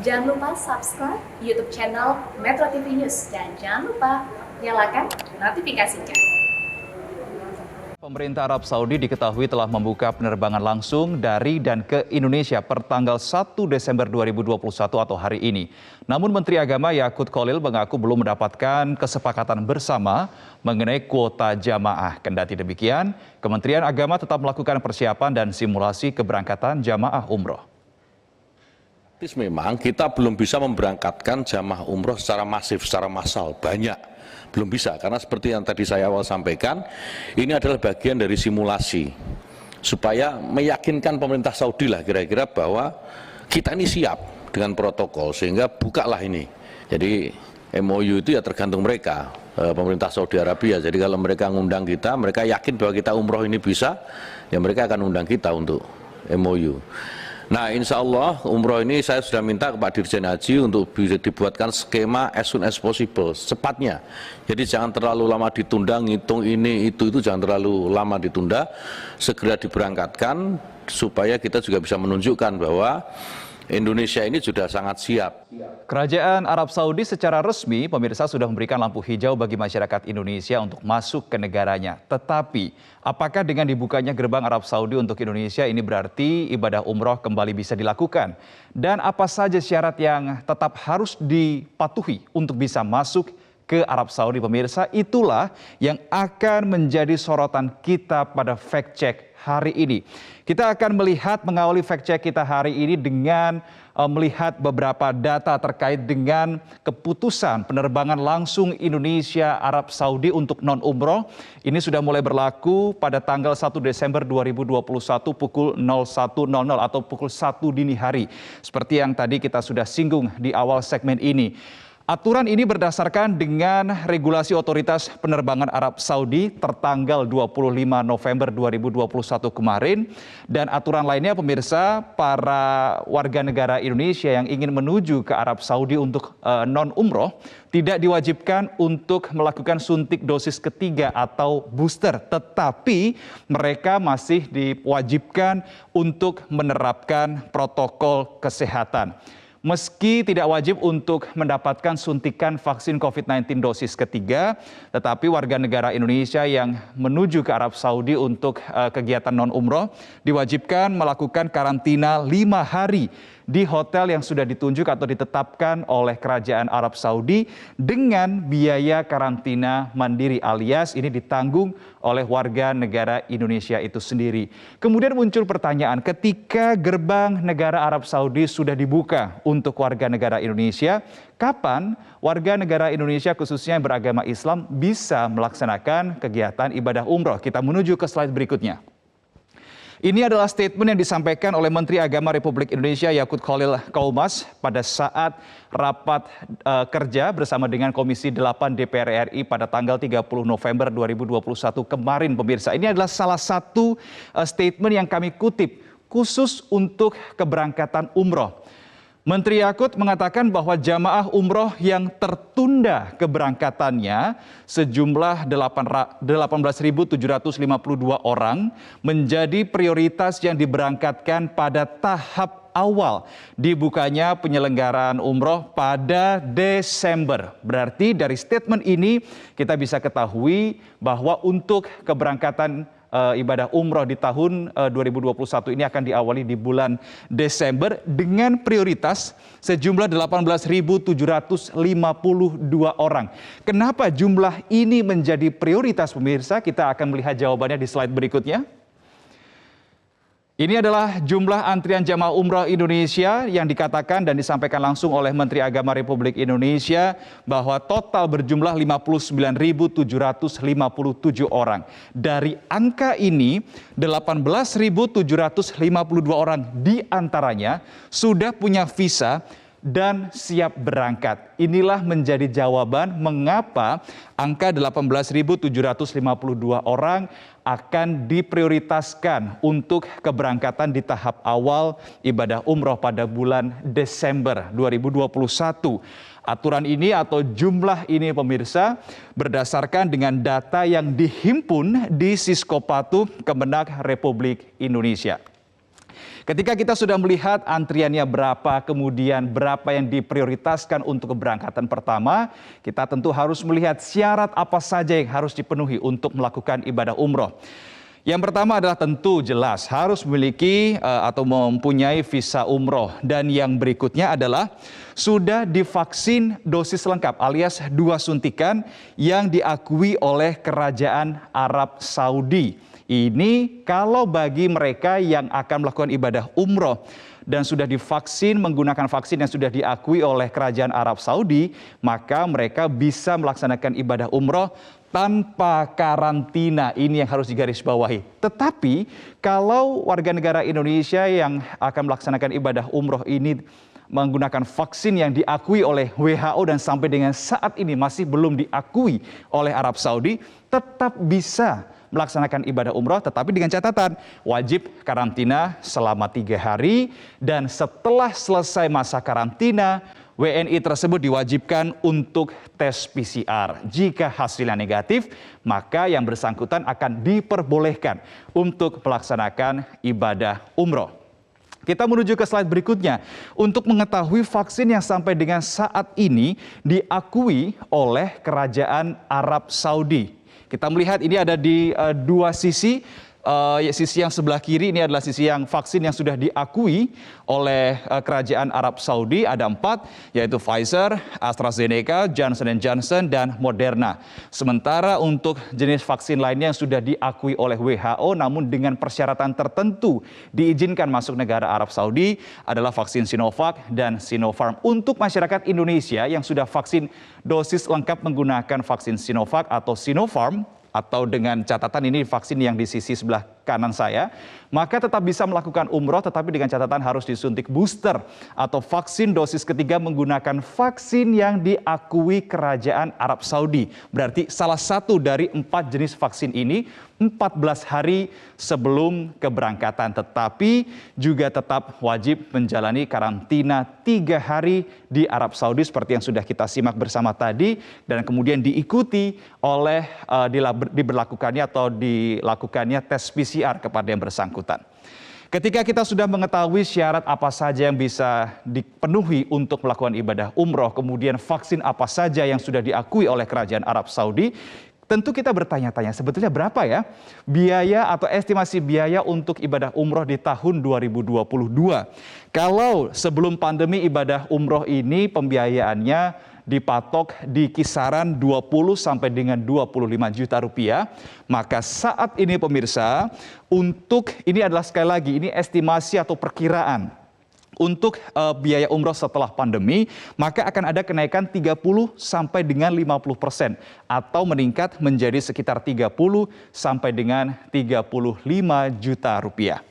Jangan lupa subscribe YouTube channel Metro TV News dan jangan lupa nyalakan notifikasinya. Pemerintah Arab Saudi diketahui telah membuka penerbangan langsung dari dan ke Indonesia per tanggal 1 Desember 2021 atau hari ini. Namun Menteri Agama Yakut Khalil mengaku belum mendapatkan kesepakatan bersama mengenai kuota jamaah. Kendati demikian, Kementerian Agama tetap melakukan persiapan dan simulasi keberangkatan jamaah umroh. Memang kita belum bisa memberangkatkan jamaah umroh secara masif, secara massal, banyak. Belum bisa, karena seperti yang tadi saya awal sampaikan, ini adalah bagian dari simulasi. Supaya meyakinkan pemerintah Saudi lah kira-kira bahwa kita ini siap dengan protokol, sehingga bukalah ini. Jadi MOU itu ya tergantung mereka, pemerintah Saudi Arabia. Jadi kalau mereka ngundang kita, mereka yakin bahwa kita umroh ini bisa, ya mereka akan undang kita untuk MOU. Nah, insya Allah umroh ini saya sudah minta kepada Dirjen Haji untuk bisa dibuatkan skema as soon as possible, secepatnya. Jadi jangan terlalu lama ditunda, ngitung ini, itu jangan terlalu lama ditunda, segera diberangkatkan supaya kita juga bisa menunjukkan bahwa Indonesia ini sudah sangat siap. Kerajaan Arab Saudi secara resmi, pemirsa, sudah memberikan lampu hijau bagi masyarakat Indonesia untuk masuk ke negaranya. Tetapi, apakah dengan dibukanya gerbang Arab Saudi untuk Indonesia ini berarti ibadah umroh kembali bisa dilakukan? Dan apa saja syarat yang tetap harus dipatuhi untuk bisa masuk ke Arab Saudi, pemirsa? Itulah yang akan menjadi sorotan kita pada fact check hari ini. Kita akan melihat mengawali fact check kita hari ini dengan melihat beberapa data terkait dengan keputusan penerbangan langsung Indonesia Arab Saudi untuk non-umroh. Ini sudah mulai berlaku pada tanggal 1 Desember 2021 pukul 01.00 atau pukul 1 dini hari. Seperti yang tadi kita sudah singgung di awal segmen ini. Aturan ini berdasarkan dengan regulasi otoritas penerbangan Arab Saudi tertanggal 25 November 2021 kemarin. Dan aturan lainnya, pemirsa, para warga negara Indonesia yang ingin menuju ke Arab Saudi untuk non-umroh tidak diwajibkan untuk melakukan suntik dosis ketiga atau booster. Tetapi mereka masih diwajibkan untuk menerapkan protokol kesehatan. Meski tidak wajib untuk mendapatkan suntikan vaksin COVID-19 dosis ketiga, tetapi warga negara Indonesia yang menuju ke Arab Saudi untuk kegiatan non-umroh diwajibkan melakukan karantina 5 hari di hotel yang sudah ditunjuk atau ditetapkan oleh Kerajaan Arab Saudi dengan biaya karantina mandiri, alias ini ditanggung oleh warga negara Indonesia itu sendiri. Kemudian muncul pertanyaan, ketika gerbang negara Arab Saudi sudah dibuka untuk warga negara Indonesia, kapan warga negara Indonesia khususnya yang beragama Islam bisa melaksanakan kegiatan ibadah umroh? Kita menuju ke slide berikutnya. Ini adalah statement yang disampaikan oleh Menteri Agama Republik Indonesia Yakut Khalil Qaumas pada saat rapat kerja bersama dengan Komisi 8 DPR RI pada tanggal 30 November 2021 kemarin, pemirsa. Ini adalah salah satu statement yang kami kutip khusus untuk keberangkatan umroh. Menteri Yakut mengatakan bahwa jamaah umroh yang tertunda keberangkatannya sejumlah 18.752 orang menjadi prioritas yang diberangkatkan pada tahap awal dibukanya penyelenggaraan umroh pada Desember. Berarti dari statement ini kita bisa ketahui bahwa untuk keberangkatan ibadah umroh di tahun 2021 ini akan diawali di bulan Desember dengan prioritas sejumlah 18.752 orang. Kenapa jumlah ini menjadi prioritas, pemirsa? Kita akan melihat jawabannya di slide berikutnya. Ini adalah jumlah antrian jamaah umroh Indonesia yang dikatakan dan disampaikan langsung oleh Menteri Agama Republik Indonesia bahwa total berjumlah 59.757 orang. Dari angka ini, 18.752 orang diantaranya sudah punya visa dan siap berangkat. Inilah menjadi jawaban mengapa angka 18.752 orang akan diprioritaskan untuk keberangkatan di tahap awal ibadah umroh pada bulan Desember 2021. Aturan ini atau jumlah ini, pemirsa, berdasarkan dengan data yang dihimpun di Siskopatu Kemenak Republik Indonesia. Ketika kita sudah melihat antriannya berapa, kemudian berapa yang diprioritaskan untuk keberangkatan pertama, kita tentu harus melihat syarat apa saja yang harus dipenuhi untuk melakukan ibadah umroh. Yang pertama adalah tentu jelas harus memiliki atau mempunyai visa umroh. Dan yang berikutnya adalah sudah divaksin dosis lengkap alias 2 suntikan yang diakui oleh Kerajaan Arab Saudi. Ini kalau bagi mereka yang akan melakukan ibadah umroh dan sudah divaksin menggunakan vaksin yang sudah diakui oleh Kerajaan Arab Saudi, maka mereka bisa melaksanakan ibadah umroh tanpa karantina. Ini yang harus digarisbawahi. Tetapi kalau warga negara Indonesia yang akan melaksanakan ibadah umroh ini menggunakan vaksin yang diakui oleh WHO dan sampai dengan saat ini masih belum diakui oleh Arab Saudi, tetap bisa melaksanakan ibadah umroh, tetapi dengan catatan wajib karantina selama 3 hari dan setelah selesai masa karantina, WNI tersebut diwajibkan untuk tes PCR. Jika hasilnya negatif, maka yang bersangkutan akan diperbolehkan untuk melaksanakan ibadah umroh. Kita menuju ke slide berikutnya untuk mengetahui vaksin yang sampai dengan saat ini diakui oleh Kerajaan Arab Saudi. Kita melihat ini ada di 2 sisi. Sisi yang sebelah kiri ini adalah sisi yang vaksin yang sudah diakui oleh Kerajaan Arab Saudi. Ada 4, yaitu Pfizer, AstraZeneca, Johnson & Johnson, dan Moderna. Sementara untuk jenis vaksin lainnya yang sudah diakui oleh WHO namun dengan persyaratan tertentu diizinkan masuk negara Arab Saudi adalah vaksin Sinovac dan Sinopharm. Untuk masyarakat Indonesia yang sudah vaksin dosis lengkap menggunakan vaksin Sinovac atau Sinopharm, atau dengan catatan ini vaksin yang di sisi sebelah kanan saya, maka tetap bisa melakukan umroh, tetapi dengan catatan harus disuntik booster atau vaksin dosis ketiga menggunakan vaksin yang diakui Kerajaan Arab Saudi. Berarti salah satu dari 4 jenis vaksin ini 14 hari sebelum keberangkatan, tetapi juga tetap wajib menjalani karantina 3 hari di Arab Saudi seperti yang sudah kita simak bersama tadi, dan kemudian diikuti oleh diberlakukannya atau dilakukannya tes PCR kepada yang bersangkutan. Ketika kita sudah mengetahui syarat apa saja yang bisa dipenuhi untuk melakukan ibadah umroh, kemudian vaksin apa saja yang sudah diakui oleh Kerajaan Arab Saudi, tentu kita bertanya-tanya sebetulnya berapa ya biaya atau estimasi biaya untuk ibadah umroh di tahun 2022. Kalau sebelum pandemi ibadah umroh ini pembiayaannya dipatok di kisaran 20 sampai dengan 25 juta rupiah, maka saat ini pemirsa, untuk ini adalah sekali lagi ini estimasi atau perkiraan untuk biaya umroh setelah pandemi, maka akan ada kenaikan 30 sampai dengan 50% atau meningkat menjadi sekitar 30 sampai dengan 35 juta rupiah.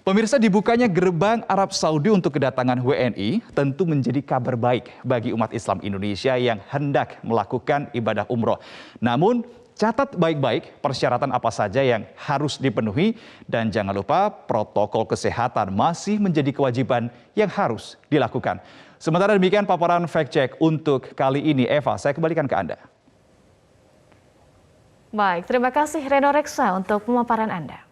Pemirsa, dibukanya gerbang Arab Saudi untuk kedatangan WNI tentu menjadi kabar baik bagi umat Islam Indonesia yang hendak melakukan ibadah umroh. Namun, catat baik-baik persyaratan apa saja yang harus dipenuhi dan jangan lupa protokol kesehatan masih menjadi kewajiban yang harus dilakukan. Sementara demikian paparan fact check untuk kali ini. Eva, saya kembalikan ke Anda. Baik, terima kasih Reno Reksa untuk pemaparan Anda.